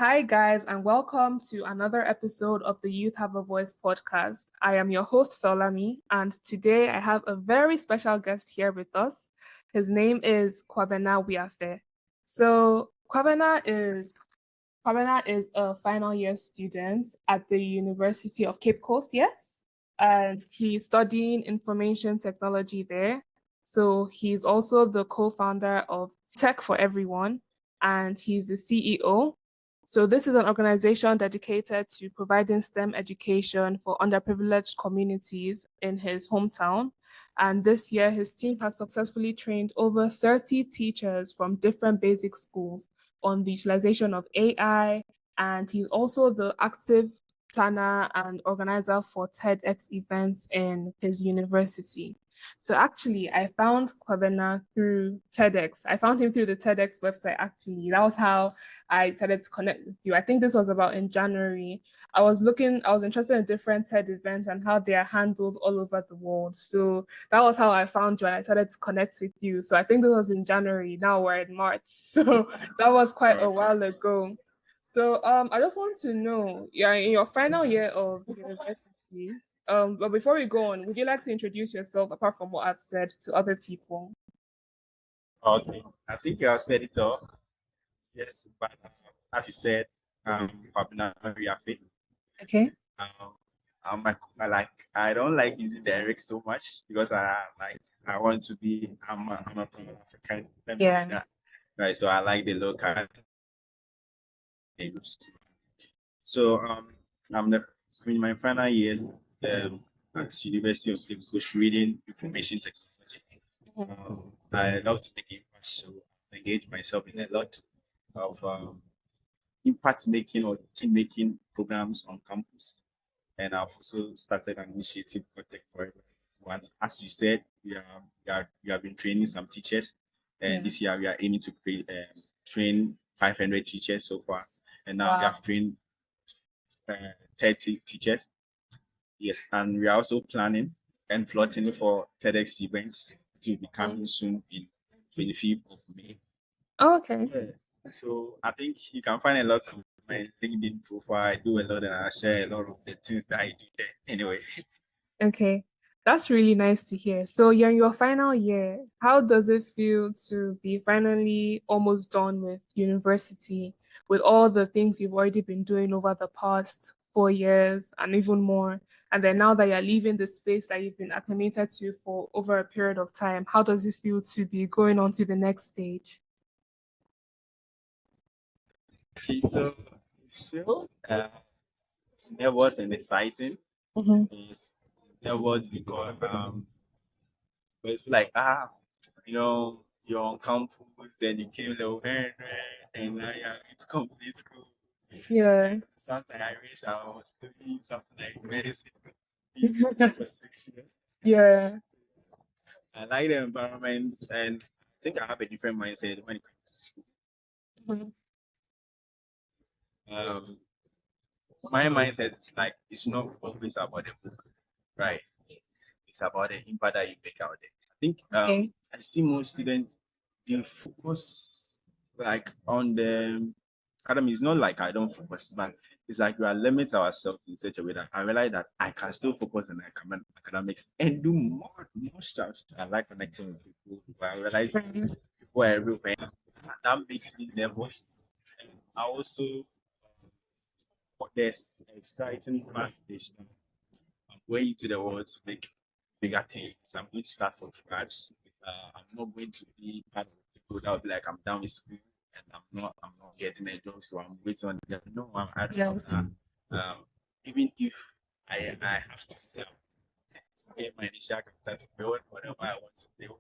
Hi, guys, and welcome to another episode of the Youth Have a Voice podcast. I am your host, Felami, and today I have a very special guest here with us. His name is Kwabena Wiafe. Kwabena is a final year student at the University of Cape Coast, yes? And he's studying information technology there. So he's also the co-founder of Tech for Everyone, and he's the CEO. So this is an organization dedicated to providing STEM education for underprivileged communities in his hometown. And this year, his team has successfully trained over 30 teachers from different basic schools on the utilization of AI. And he's also the active planner and organizer for TEDx events in his university. So actually, I found Kwabena through TEDx. I found him through the TEDx website, actually. That was how I decided to connect with you. I think this was about in January. I was interested in different TED events and how they are handled all over the world. So that was how I found you and I started to connect with you. So I think this was in January. Now we're in March. So that was quite a while ago. So I just want to know, you're in your final year of university. But before we go on, would you like to introduce yourself apart from what I've said to other people? Okay, I think you have said it all. Yes, but as you said, Pabina Riafe. Okay. Um, I don't like using the Eric so much because I want to be I'm a proud African. Let me say that. Yes. Right. So I like the local names. So I'm in my final year at University of Cape Coast reading information technology. I love to make impact, so I engage myself in a lot of impact making or team making programs on campus. And I've also started an initiative for Tech for Everyone. As you said, we have been training some teachers, and Yeah. this year we are aiming to train 500 teachers so far, and now we Wow. have trained 30 teachers. Yes, and we are also planning and plotting for TEDx events to be coming soon in 25th of May. Oh, okay. Yeah. So I think you can find a lot of my LinkedIn profile. I do a lot and I share a lot of the things that I do there. Anyway, Okay. That's really nice to hear. So you're in your final year. How does it feel to be finally almost done with university, with all the things you've already been doing over the past 4 years and even more? And then now that you're leaving the space that you've been acclimated to for over a period of time, how does it feel to be going on to the next stage? okay, so it's still nervous and exciting. Mm-hmm. It's nervous because but it's like you know, you're on campus and you came level and now it's complete school. Yeah. Sometimes I wish I was doing something like medicine to be in school for 6 years. Yeah. I like the environment and I think I have a different mindset when it comes to school. Mhm. Um, my mindset is like it's not always about the book, right? It's about the impact that you make out there. I think Okay. I see most students they focus like on the academy. It's not like I don't focus, but it's like we are limit ourselves in such a way that I realize that I can still focus on academics and do more stuff. I like connecting with people, but I realize Right. people are everywhere. That makes me nervous. And I also there's exciting participation. I'm going to the world to make bigger things. I'm going to start from scratch. I'm not going to be part of the people that will be like I'm down with school and I'm not getting a job, so I'm waiting on them. No, I don't have Yes. that. Um, even if I have to sell to get my initial capital to build whatever I want to build.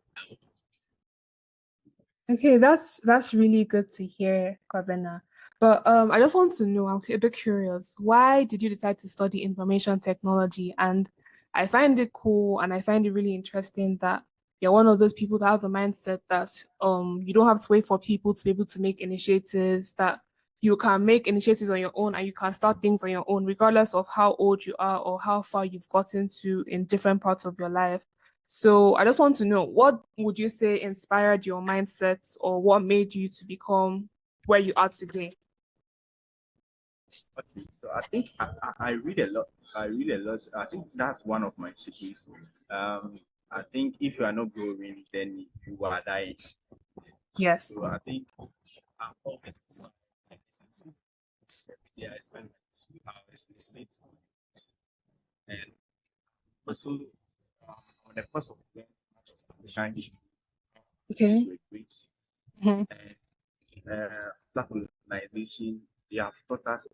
Okay, that's really good to hear, Kwabena. But I just want to know, I'm a bit curious, why did you decide to study information technology? And I find it cool and I find it really interesting that you're one of those people that have the mindset that you don't have to wait for people to be able to make initiatives, that you can make initiatives on your own and you can start things on your own, regardless of how old you are or how far you've gotten to in different parts of your life. So I just want to know, what would you say inspired your mindset or what made you to become where you are today? Okay, so I think I read a lot. I read a lot. I think that's one of my secrets. Um, I think if you are not growing, then you are dying. Yes. So I think I'm always listening. I listen to every day. I spend like 2 hours listening to it. And also on the course of learning much of African history, Okay. were great. Mhm. And Black colonization, they have taught us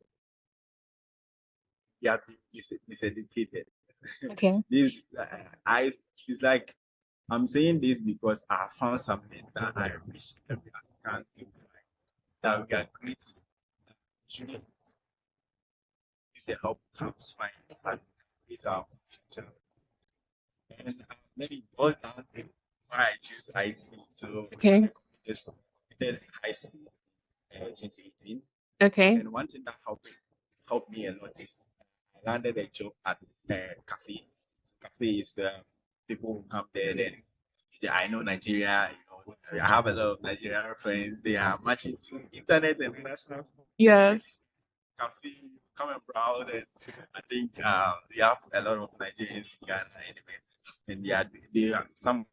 we have been miseducated. Okay. This I it's like I'm saying this because I found something that I wish every African can find that we can create should if the help comes fine and create our own future. And let me go down to why I choose IT. So Okay. I completed high school in 2018. Okay. And one thing that helped me a lot is I landed a job at a cafe. So cafe is people who come there. Then yeah, I know Nigeria. I have a lot of Nigerian friends. They are much into internet and all that stuff. Yes. Cafe, come and browse. And I think we have a lot of Nigerians in Ghana anyway, and they are some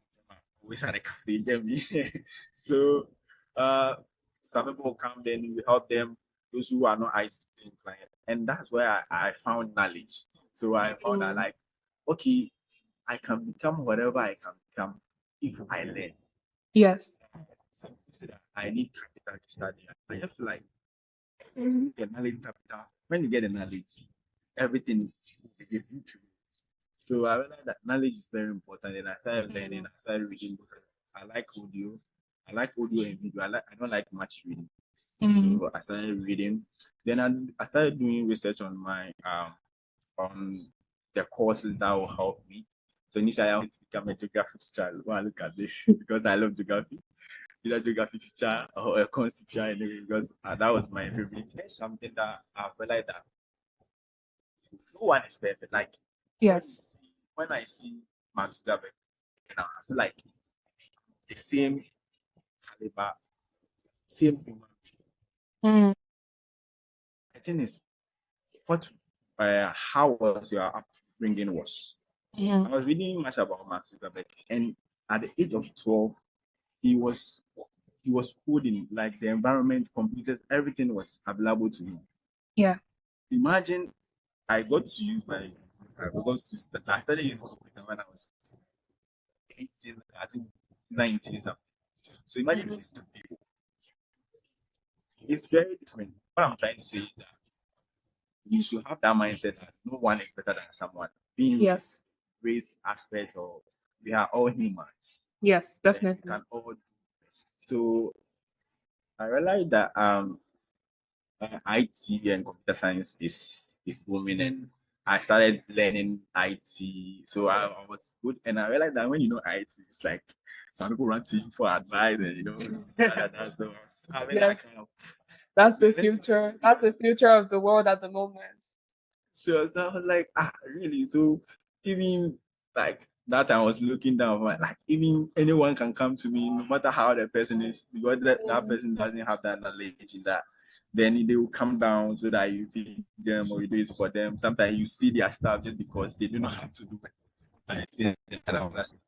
always at a cafe. So uh, some people come then we help them. Those who are not IT inclined, and that's where I found knowledge. So I found that Mm. like, okay, I can become whatever I can become if I learn. Yes. Some people say that I need capital to study. I just feel like the knowledge capital. When you get the knowledge, everything will be given to you. So I realized that knowledge is very important, and I started learning. Mm. I started reading books. I like audio. I like audio and video. I don't like much reading. Mm. So I started reading. Then I started doing research on my on the courses that will help me. So initially I wanted to become a geography teacher. Well, look at this because I love geography. Either geography teacher or a cons teacher anyway, because that was my favorite. It's something that I realized that no one is perfect. Like Yes. when I see Max Gabeck, I feel like the same caliber, same human. Mm. I think it's what how was your upbringing was. Mm. I was reading much about Max Zuckerberg, and at the age of 12, he was he was coding like the environment, computers, everything was available to him. Yeah. Imagine I got to use my I started using computer when I was 18, I think 19 something. So imagine Mhm. these two people. It's very different. What I'm trying to say is that you should have that mindset that no one is better than someone. Being Yes. race aspect or we are all humans. Yes. Then we Definitely. can all do this. So I realized that IT and computer science is booming, and I started learning IT. So I was good, and I realized that when you know IT, it's like some people run to you for advice, and so I was having that Yes. kind of That's the feeling. future. That's the future of the world at the moment. Sure. So I was like, really? So even like that I was looking down, like even anyone can come to me, no matter how the person is, because that Mm. person doesn't have that knowledge in that. Then they will come down so that you teach them or you do it for them. Sometimes you see their stuff just because they do not have to do it. I think that I understand.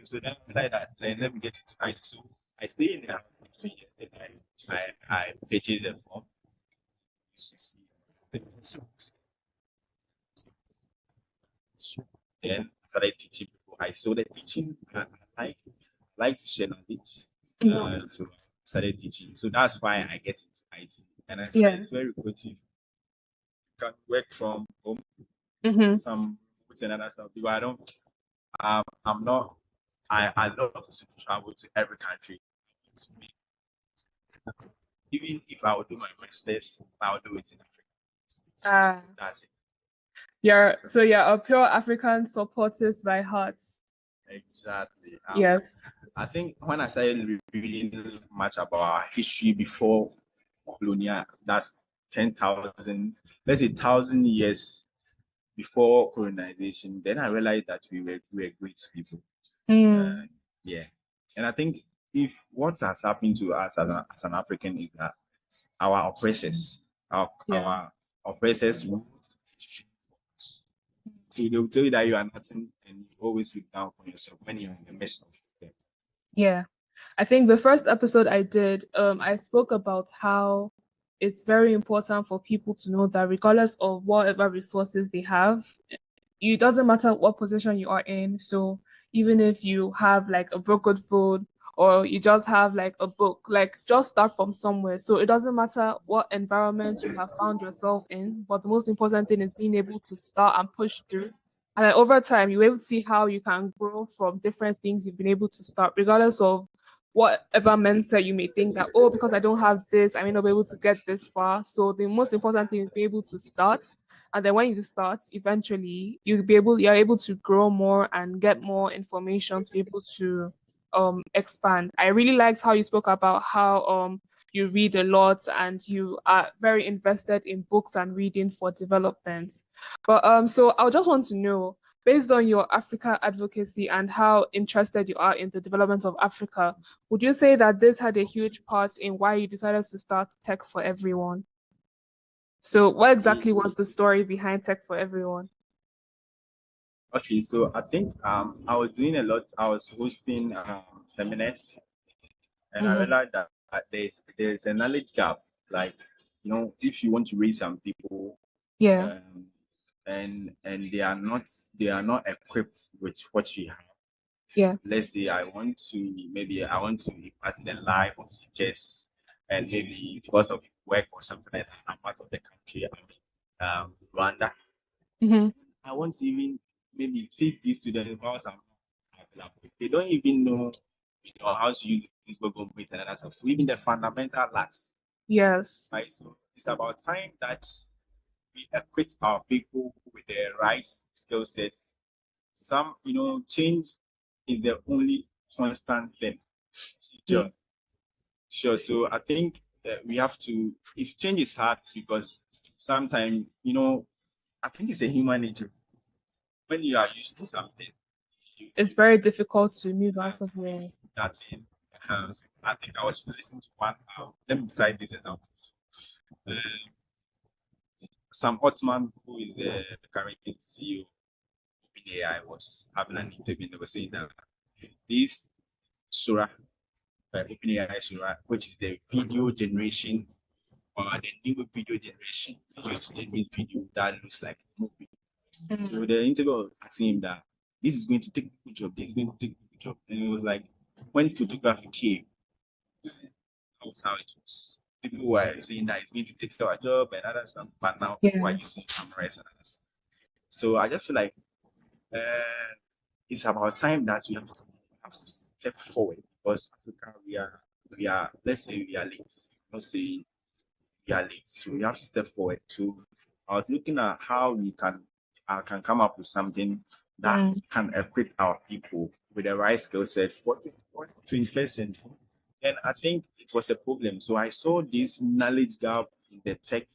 So then I like that. Then let me get into IT. So I stay in there for 2 years. Then I purchased a form. CC. Then I started teaching people. I saw the teaching. I like to share knowledge. Mhm. So I started teaching. So that's why I get into IT. And I feel like Yeah. it's very creative. You can work from home, Mm-hmm. some books and other stuff. Because I don't, I'm not, I love to travel to every country. To me, even if I would do my masters, I would do it in Africa. So Uh, that's it. you're a pure African supporters by heart. Exactly. Yes. I think when I started reading much about our history before colonial, that's 10,000, let's say 1,000 years before colonization, then I realized that we were great people. Mm. Yeah. And I think if what has happened to us as an African is that our oppressors, our Yeah. oppressors' roots. So they will tell you that you are nothing and you always look down for yourself when you're in the midst of them. Yeah. I think the first episode I did, I spoke about how it's very important for people to know that regardless of whatever resources they have, it doesn't matter what position you are in. So even if you have like a broken phone or you just have like a book, like just start from somewhere. So it doesn't matter what environment you have found yourself in, but the most important thing is being able to start and push through. And then over time, you're able to see how you can grow from different things you've been able to start, regardless of whatever mindset you may think that, oh, because I don't have this, I may not be able to get this far. So the most important thing is be able to start. And then when you start, eventually you're able to grow more and get more information to be able to expand. I really liked how you spoke about how you read a lot and you are very invested in books and reading for development. But so I just want to know, based on your Africa advocacy and how interested you are in the development of Africa, would you say that this had a huge part in why you decided to start Tech for Everyone? So what exactly was the story behind Tech for Everyone? Okay, so I think I was doing a lot. I was hosting seminars, and I Mm-hmm. realized that there's a knowledge gap. Like, if you want to raise some people, Yeah. um, and they are not equipped with what you have. Yeah. Let's say I want to impact the life of teachers, and maybe because of work or something like that, I'm part of the country, Rwanda. Mm-hmm. I want to even maybe take these students because I'm available. They don't even know how to use this Google Meet and other stuff. So even the fundamental lacks, Yes. right? So it's about time that we equip our people with the right skill sets. Change is the only constant thing. Yeah. Sure, sure. So I think we have to. It's change is hard because sometimes I think it's a human nature. When you are used to something, It's very difficult to move out of your. that thing. I think I was listening to one. Let me decide this example. Uh, Sam Altman, who is the current CEO of OpenAI, was having an interview and they were saying that this Sora, OpenAI Sora, which is the video generation or the new video generation used to generate video that looks like a movie. So the interviewer was asking him that this is going to take the job, this is going to take the job. And it was like when photography came, that was how it was. People were saying that it's going to take our job and other stuff, but now people are Yeah. using cameras and other stuff. So I just feel like uh, it's about time that we have to step forward because Africa we are let's say we are late. Let's say we are late. So we have to step forward. So I was looking at how we can I can come up with something that Mm. can equip our people with the right skill set for 21st century. And I think it was a problem. So I saw this knowledge gap in the tech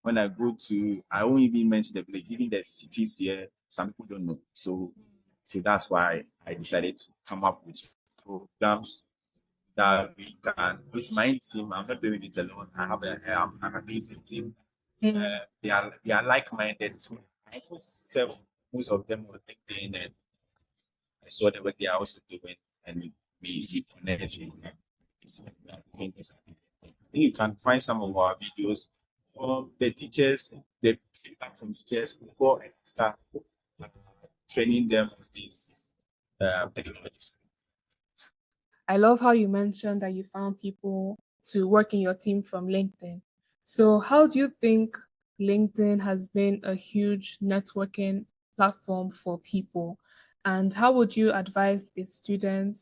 when I won't even mention the village, even the cities here, some people don't know. So that's why I decided to come up with programs that we can, with my team, I'm not doing it alone. I have an amazing team. Mm. They are like-minded too. I post self most of them on LinkedIn and I saw what they are also doing and we connect with them. It's like we are doing this. I think you can find some of our videos from the teachers, the feedback from teachers before and after uh, training them with these technologies. I love how you mentioned that you found people to work in your team from LinkedIn. So, how do you think LinkedIn has been a huge networking platform for people? And how would you advise a student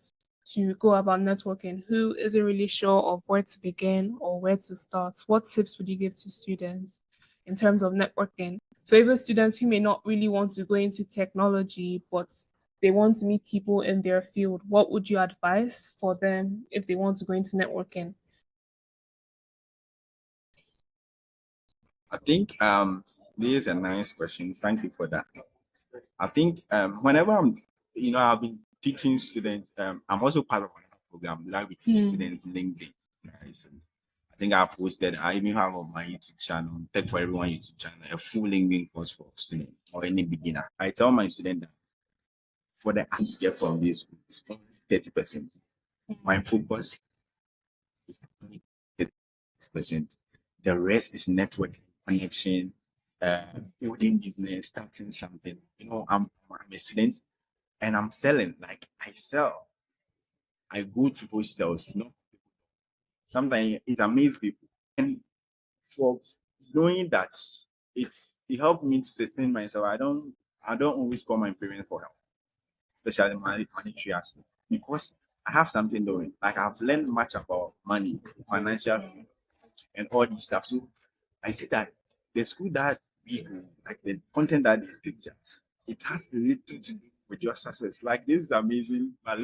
to go about networking who isn't really sure of where to begin or where to start? What tips would you give to students in terms of networking? So, even students who may not really want to go into technology, but they want to meet people in their field, what would you advise for them if they want to go into networking? I think this is a nice question. Thank you for that. I think whenever I've been teaching students. I'm also part of another program that we teach Mm. students LinkedIn. Right? So I think I even have on my YouTube channel, Tech for Everyone YouTube channel, a full LinkedIn course for student or any beginner. I tell my student that for the answer to get from this, it's only 30%. My focus is only 30%. The rest is networking, connection, building business, starting something. I'm a student and I'm selling. Like I sell. I go to hostels, Sometimes it amazes people. And for knowing that it helped me to sustain myself. I don't always call my parents for help, especially monetary aspect, because I have something doing. Like I've learned much about money, financial, and all this stuff. So I see that the school that we go, like the content that they teach us, it has little to do with your success. Like this is amazing, but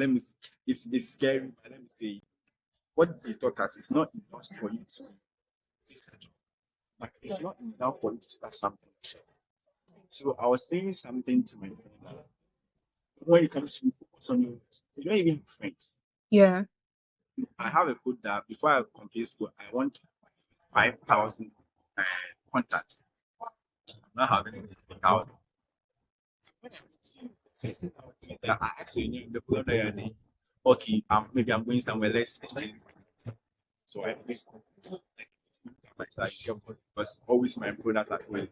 it's scary. But let me say, what they taught us is not enough for you to start a job, but it's not enough for you to start something yourself. So I was saying something to my friend that when it comes to focus on you don't even have friends. Yeah. I have a quote that before I complete school, I want 5,000 contacts. I'm not having 1,000. So when I see the first thing I would do is that I ask your name, the color that you're name. Okay, maybe I'm going somewhere, let's exchange. So I always because always my product at well.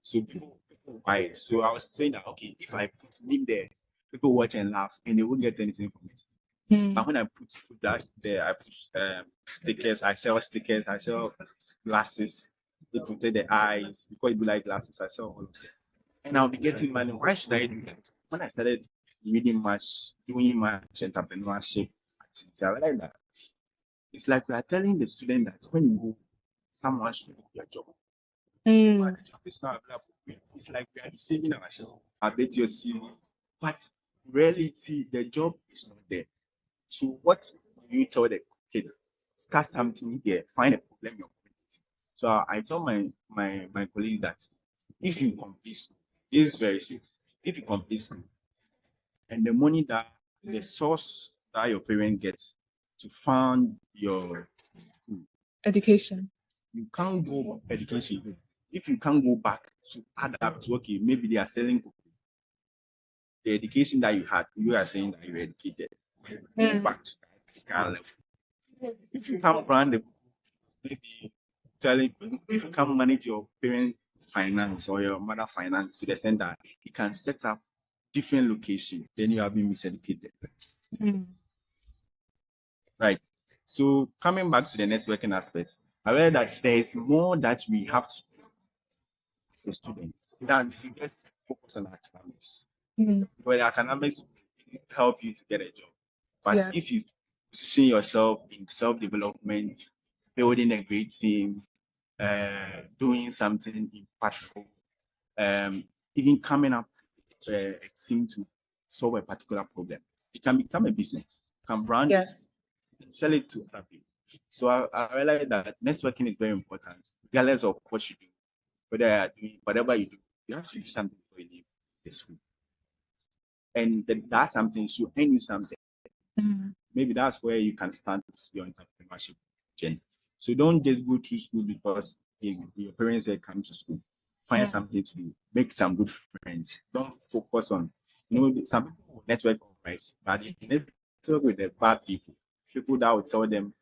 So people buy it. So I was saying that okay, if I put link there, people watch and laugh and they won't get anything from it. But when I put that there, I put stickers, I sell stickers, I sell glasses, they protect the eyes, because it be like glasses, I sell all of them. And I'll be getting money. Why should I do that? When I started reading much, doing much entrepreneurship activity, I realized that it's like we are telling the student that when you go, someone should do your job. The job is not available. It's like we are deceiving ourselves. I bet you're seeing, but reality, the job is not there. So what do you tell the kid? Start something here, find a problem in your community. So I tell my colleagues that if you complete school, this is very serious. If you complete school and the money that the source that your parent gets to fund your school, Education. you can't go education. If you can't go back to add up to okay, maybe they are selling the education that you had, you are saying that you're educated. Go back to that level. If you can't brand the maybe telling if you can't manage your parents' finance or your mother finance to the extent that you can set up different location, then you have been miseducated. Right. So coming back to the networking aspect, I read that there is more that we have to do as a student than to just focus on academics. But the academics will help you to get a job. But if you position yourself in self-development, building a great team, doing something impactful, even coming up a team to solve a particular problem, it can become a business. You can brand it and sell it to other people. So I realized that networking is very important, regardless of what you do, whether you are doing whatever you do, you have to do something before you leave the school. And that something should earn you something. Maybe that's where you can start your entrepreneurship journey. So don't just go through school because your parents say come to school. Find something to do. Make some good friends. Don't focus on, some people network right, but they network with the bad people. People that will tell them,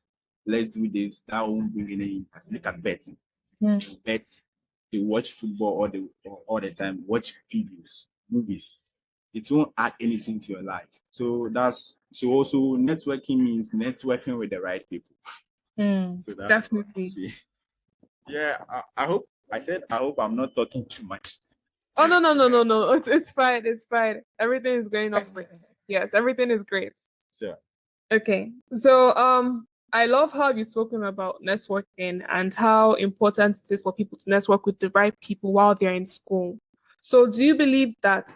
let's do this, that won't bring any impact. Look at betting. Bet, they watch football all the time, watch videos, movies. It won't add anything to your life. So also networking means networking with the right people. So that's Definitely. Yeah, I hope I'm not talking too much. Oh no. It's fine. It's fine. Everything is going off. Yes, everything is great. Sure. Okay. So I love how you've spoken about networking and how important it is for people to network with the right people while they're in school. So do you believe that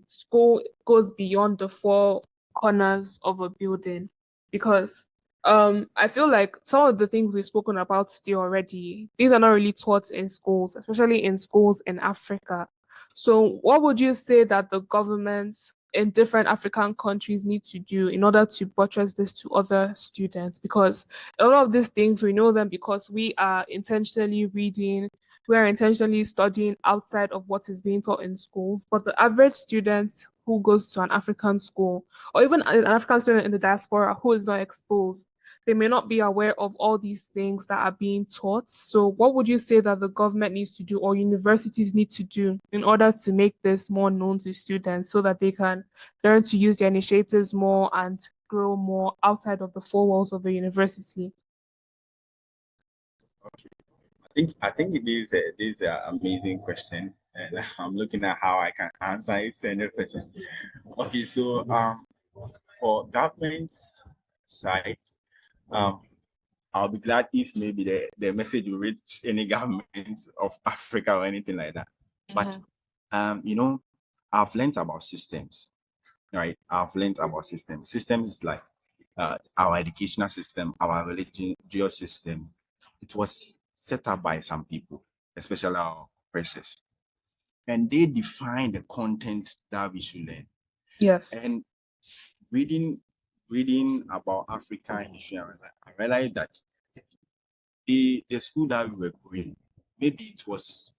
school goes beyond the four corners of a building? Because I feel like some of the things we've spoken about today already, these are not really taught in schools, especially in schools in Africa. So what would you say that the government in different African countries need to do in order to buttress this to other students? Because a lot of these things, we know them because we are intentionally reading, we are intentionally studying outside of what is being taught in schools. But the average student who goes to an African school, or even an African student in the diaspora who is not exposed, they may not be aware of all these things that are being taught. So, what would you say that the government needs to do or universities need to do in order to make this more known to students so that they can learn to use their initiatives more and grow more outside of the four walls of the university? Okay. I think it is an amazing question, and I'm looking at how I can answer it 100%. Okay, so for government side, um, I'll be glad if maybe the message will reach any government of Africa or anything like that. But you know, I've learned about systems, right? I've learned about systems. Systems is like our educational system, our religious system. It was set up by some people, especially our oppressors, and they define the content that we should learn. Yes. And reading about African history, I realized that the school that we were going, maybe it was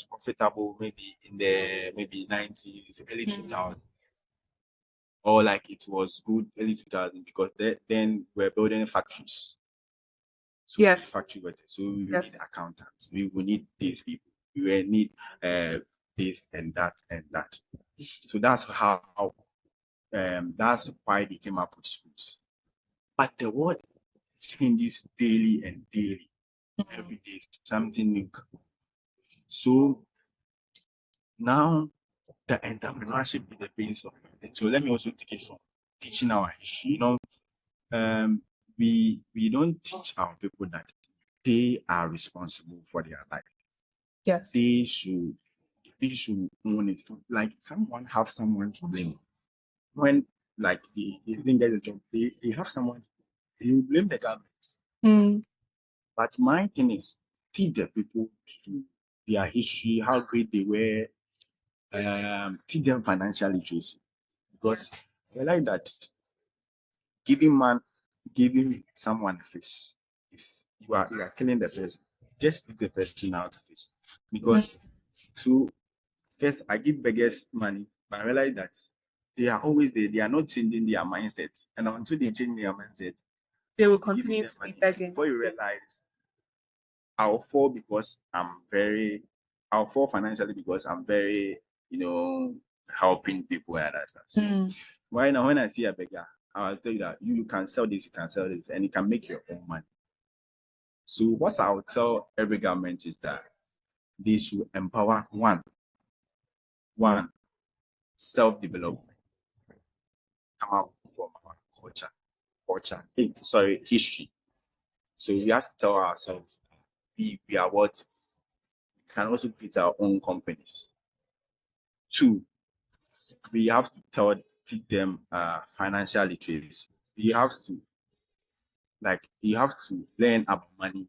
profitable maybe in the maybe 90s, early 2000s, or like it was good early 2000 because then we're building factories. So Yes. factory workers. So we will need Yes. accountants. We will need these people. We will need this and that and that. So that's why they came up with schools. But the world changes daily and daily. Every day something new. So now the entrepreneurship is the base of everything. So let me also take it from teaching our history. We don't teach our people that they are responsible for their life. Yes. They should own it. Like someone have someone to blame. When like they didn't get a job, they have someone they will blame the government. But my thing is teach the people to their history, how great they were, teach them financial literacy. Because I like that giving someone fish is you are killing the person. Just give the person out of fish. Because so first I give beggars money, but I realize that they are always there, they are not changing their mindset. And until they change their mindset, They will I'll be giving continue them to be money. begging. Before you realize I'll fall because I'll fall financially because I'm very, helping people and that stuff. So why now when I see a beggar, I'll tell you that you can sell this, and you can make your own money. So what I'll tell every government is that they should empower one self-development, come out from our history. So we have to tell ourselves we are what we can also create our own companies. Two, we have to teach them financial literacy. You have to learn about money,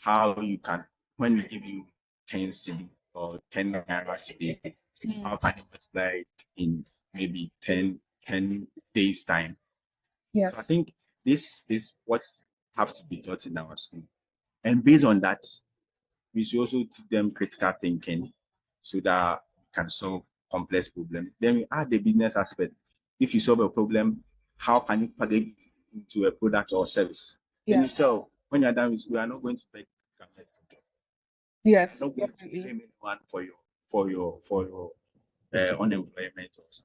how you can when we give you 10 cedi or 10 naira today, how can you multiply it in maybe 10 days time. So I Yes. think this is what have to be taught in our school. And based on that, we should also teach them critical thinking so that we can solve complex problems. Then we add the business aspect. If you solve a problem, how can you package it into a product or service? Then you sell. When you're done with school, you are not going to beg government for job. Yes, You're not going to definitely. blame anyone for your unemployment or something.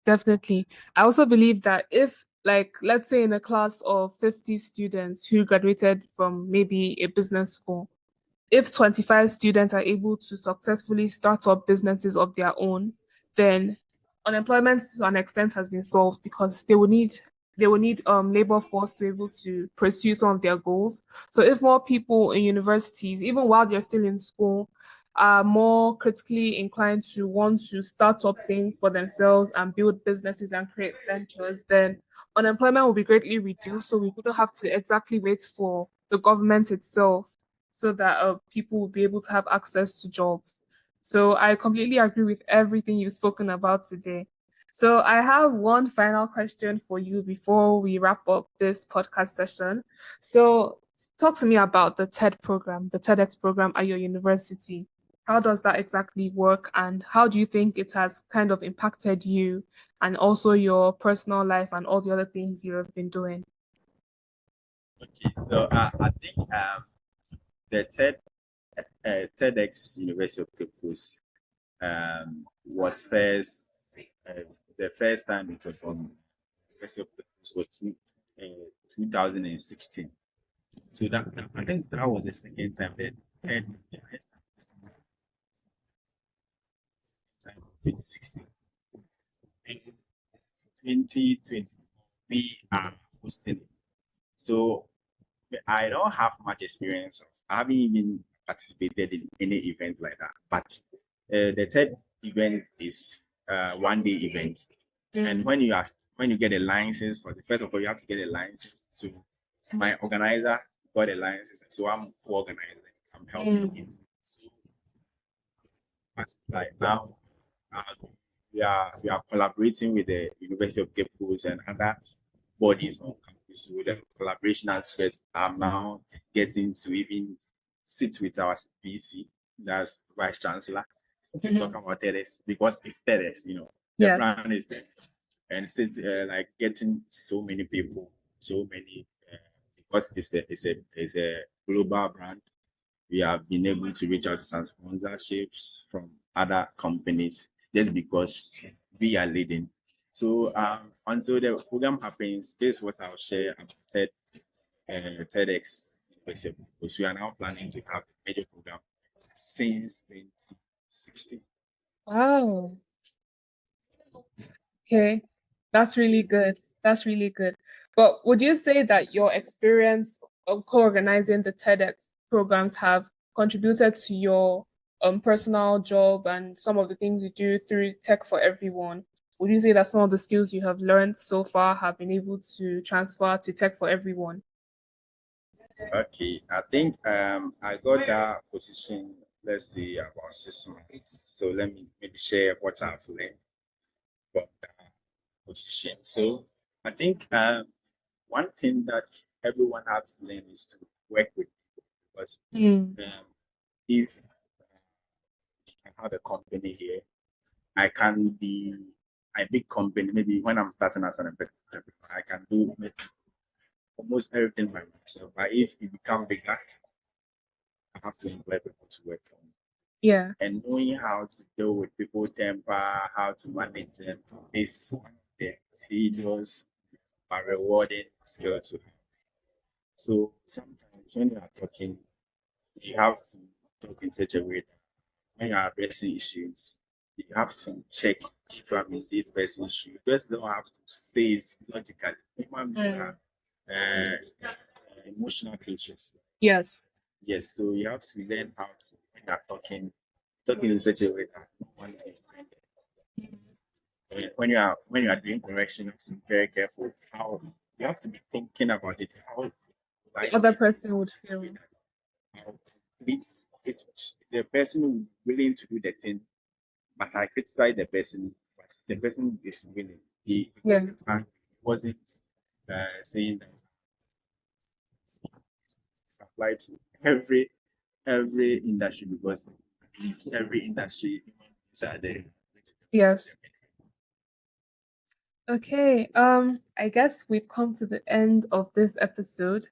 Definitely. I also believe that if, like, let's say in a class of 50 students who graduated from maybe a business school, if 25 students are able to successfully start up businesses of their own, then unemployment to an extent has been solved because they will need labor force to be able to pursue some of their goals. So if more people in universities, even while they're still in school, are more critically inclined to want to start up things for themselves and build businesses and create ventures, then unemployment will be greatly reduced. So we wouldn't have to exactly wait for the government itself so that people will be able to have access to jobs. So I completely agree with everything you've spoken about today. So I have one final question for you before we wrap up this podcast session. So talk to me about the TED program, the TEDx program at your university. How does that exactly work, and how do you think it has kind of impacted you and also your personal life and all the other things you have been doing? Okay, so I think the TEDx University of Cape Coast was the first time it was on University of Cape Coast was 2016. So I think that was the second time that the first time 2016. In 2020, we are hosting it. So I don't have much experience of. I haven't even participated in any event like that. But the third event is 1 day event, and when you get a license for the first of all, you have to get a license. So my organizer got a license, so I'm co-organizing. I'm helping him. So but like now, uh, we are collaborating with the University of Cape Coast and other bodies on campus. So the collaboration aspects, I'm now getting to even sit with our VC, that's Vice Chancellor, to talk about TEDx because it's TEDx, the Yes. brand is there. And sit like getting so many people, so many because it's a global brand. We have been able to reach out to some sponsorships from other companies just because we are leading. So until the program happens, this is what I'll share about TEDx. Because we are now planning to have a major program since 2016. Wow. Okay. That's really good. That's really good. But would you say that your experience of co-organizing the TEDx programs have contributed to your personal job and some of the things you do through Tech for Everyone? Would you say that some of the skills you have learned so far have been able to transfer to Tech for Everyone? Okay, I think I got that position, let's say about 6 months. So let me maybe share what I've learned from that position. So I think one thing that everyone has to learn is to work with people because if I have a company here, I can be a big company. Maybe when I'm starting as an entrepreneur, I can do maybe almost everything by myself. But if it become bigger, I have to employ people to work for me. Yeah. And knowing how to deal with people temper, how to manage them is one of the tedious but rewarding skill to have. So sometimes when you are talking, you have to talk in such a way that when you are addressing issues, you have to check if I'm in this person's shoe. You just don't have to say it logically. Human beings are emotional creatures. Yes. Yes, so you have to learn how to when you're talking in such a way that no one will be offended. When you are doing correction, you have to be very careful how you have to be thinking about it. How will I The other say person this would in such a way feel. that how it's the person who is willing to do the thing, but I criticize the person, but the person is willing. He Yeah. wasn't angry, he wasn't saying that it's applied to every industry because at least every industry human beings are there. Yes. Okay, I guess we've come to the end of this episode.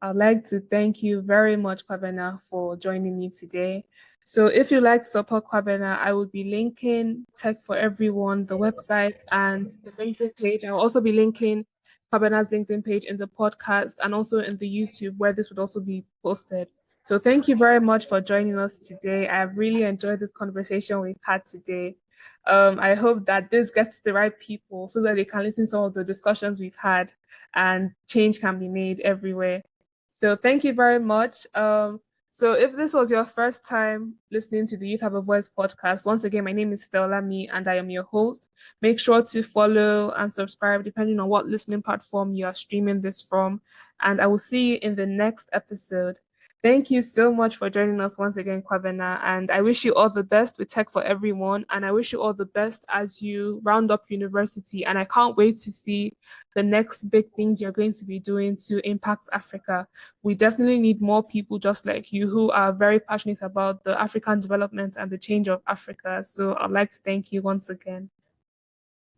I'd like to thank you very much, Kwabena, for joining me today. So if you like to support Kwabena, I will be linking Tech for Everyone, the website, and the LinkedIn page. I'll also be linking Kwabena's LinkedIn page in the podcast and also in the YouTube where this would also be posted. So thank you very much for joining us today. I have really enjoyed this conversation we've had today. I hope that this gets to the right people so that they can listen to some of the discussions we've had and change can be made everywhere. So thank you very much. So if this was your first time listening to the Youth Have a Voice podcast, once again, my name is Feolami and I am your host. Make sure to follow and subscribe depending on what listening platform you are streaming this from. And I will see you in the next episode. Thank you so much for joining us once again, Kwabena. And I wish you all the best with Tech for Everyone. And I wish you all the best as you round up university. And I can't wait to see the next big things you're going to be doing to impact Africa. We definitely need more people just like you who are very passionate about the African development and the change of Africa. So I'd like to thank you once again.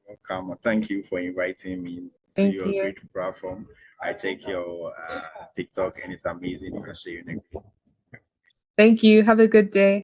Welcome. Thank you for inviting me to Thank your you. great platform. I check your TikTok and it's amazing. You can share your name. Thank you. Have a good day.